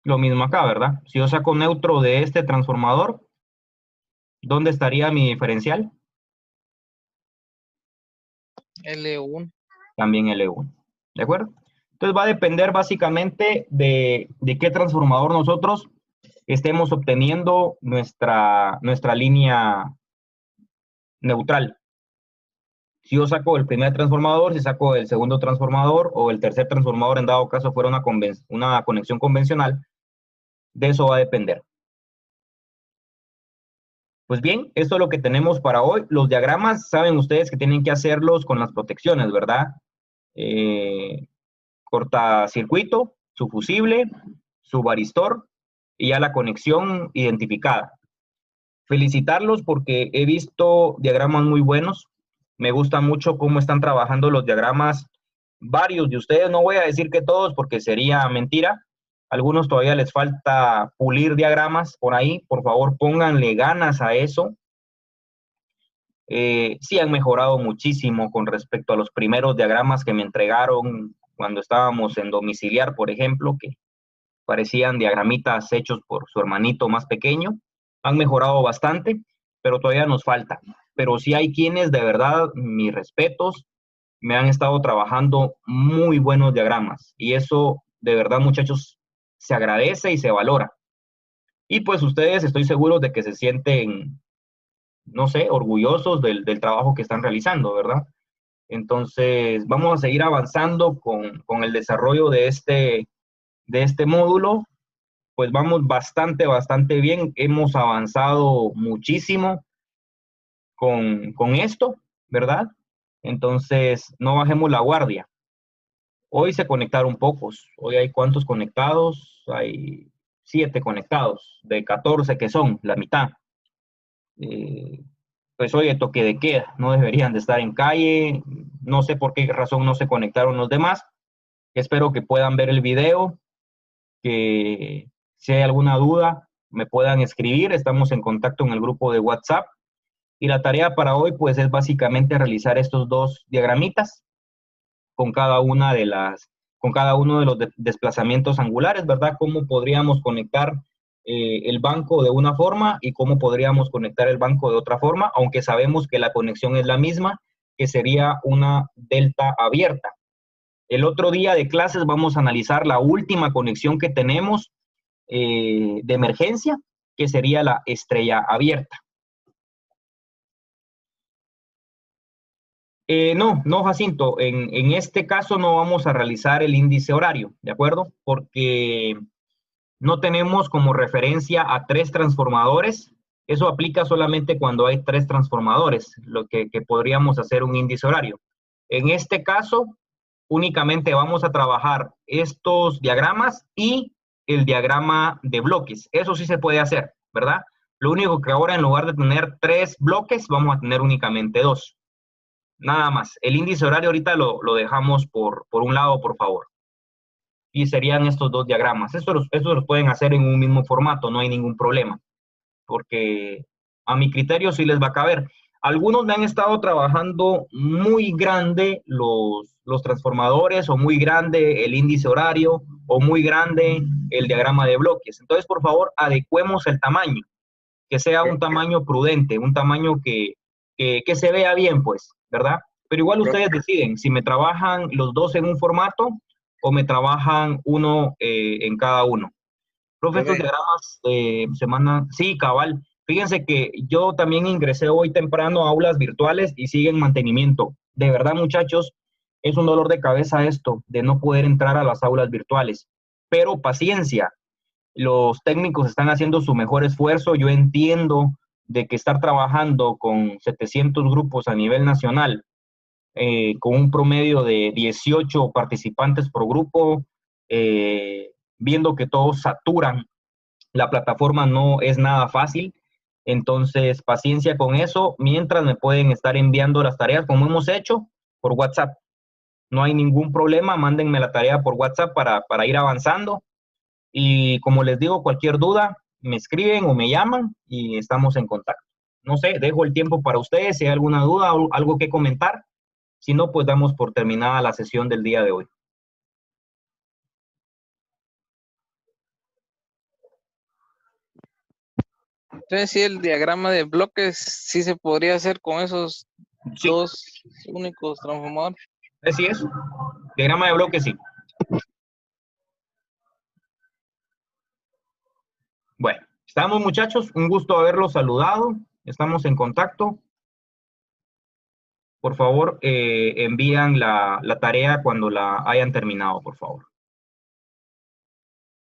Lo mismo acá, ¿verdad? Si yo saco neutro de este transformador, ¿dónde estaría mi diferencial? L1. También L1. ¿De acuerdo? Entonces va a depender básicamente de qué transformador nosotros estemos obteniendo nuestra línea neutral. Si yo saco el primer transformador, si saco el segundo transformador o el tercer transformador, en dado caso fuera una conexión convencional, de eso va a depender. Pues bien, esto es lo que tenemos para hoy. Los diagramas, saben ustedes que tienen que hacerlos con las protecciones, ¿verdad? Cortacircuito, su fusible, su varistor y ya la conexión identificada. Felicitarlos porque he visto diagramas muy buenos. Me gusta mucho cómo están trabajando los diagramas. Varios de ustedes, no voy a decir que todos porque sería mentira. Algunos todavía les falta pulir diagramas por ahí. Por favor, pónganle ganas a eso. Sí han mejorado muchísimo con respecto a los primeros diagramas que me entregaron cuando estábamos en domiciliar, por ejemplo, que parecían diagramitas hechos por su hermanito más pequeño. Han mejorado bastante, pero todavía nos falta. Pero sí hay quienes, de verdad, mis respetos, me han estado trabajando muy buenos diagramas. Y eso, de verdad, muchachos, se agradece y se valora. Y pues ustedes estoy seguro de que se sienten, no sé, orgullosos del trabajo que están realizando, ¿verdad? Entonces, vamos a seguir avanzando con el desarrollo de este módulo. Pues vamos bastante bien. Hemos avanzado muchísimo con esto, ¿verdad? Entonces, no bajemos la guardia. Hoy se conectaron pocos. Hoy hay ¿cuántos conectados? Hay 7 conectados, de 14 que son, la mitad. Pues hoy toque de queda, no deberían de estar en calle. No sé por qué razón no se conectaron los demás. Espero que puedan ver el video, que si hay alguna duda me puedan escribir. Estamos en contacto en el grupo de WhatsApp. Y la tarea para hoy pues es básicamente realizar estos dos diagramitas con cada una de con cada uno de los desplazamientos angulares, ¿verdad? Cómo podríamos conectar el banco de una forma y cómo podríamos conectar el banco de otra forma, aunque sabemos que la conexión es la misma, que sería una delta abierta. El otro día de clases vamos a analizar la última conexión que tenemos de emergencia, que sería la estrella abierta. No, Jacinto, en este caso no vamos a realizar el índice horario, ¿de acuerdo? Porque no tenemos como referencia a 3 transformadores. Eso aplica solamente cuando hay 3 transformadores, lo que podríamos hacer un índice horario. En este caso, únicamente vamos a trabajar estos diagramas y el diagrama de bloques. Eso sí se puede hacer, ¿verdad? Lo único que ahora en lugar de tener 3 bloques, vamos a tener únicamente 2. Nada más. El índice horario ahorita lo dejamos por un lado, por favor. Y serían estos 2 diagramas. Estos los pueden hacer en un mismo formato, no hay ningún problema, porque a mi criterio sí les va a caber. Algunos me han estado trabajando muy grande los transformadores, o muy grande el índice horario, o muy grande el diagrama de bloques. Entonces, por favor, adecuemos el tamaño, que sea un tamaño prudente, un tamaño que se vea bien, pues, ¿verdad? Pero igual ustedes deciden si me trabajan los 2 en un formato o me trabajan uno en cada uno. Profe, estos diagramas se mandan, sí, cabal. Fíjense que yo también ingresé hoy temprano a aulas virtuales y sigue en mantenimiento. De verdad, muchachos, es un dolor de cabeza esto, de no poder entrar a las aulas virtuales. Pero paciencia, los técnicos están haciendo su mejor esfuerzo. Yo entiendo de que estar trabajando con 700 grupos a nivel nacional, con un promedio de 18 participantes por grupo, viendo que todos saturan la plataforma, no es nada fácil. Entonces, paciencia con eso, mientras me pueden estar enviando las tareas como hemos hecho por WhatsApp. No hay ningún problema, mándenme la tarea por WhatsApp para ir avanzando. Y como les digo, cualquier duda, me escriben o me llaman y estamos en contacto. No sé, dejo el tiempo para ustedes, si hay alguna duda o algo que comentar. Si no, pues damos por terminada la sesión del día de hoy. Entonces, sí, el diagrama de bloques sí se podría hacer con esos Sí, 2 únicos transformadores. así es. Diagrama de bloque, sí. Bueno, estamos, muchachos, un gusto haberlos saludado. Estamos en contacto. Por favor, envían la tarea cuando la hayan terminado, por favor.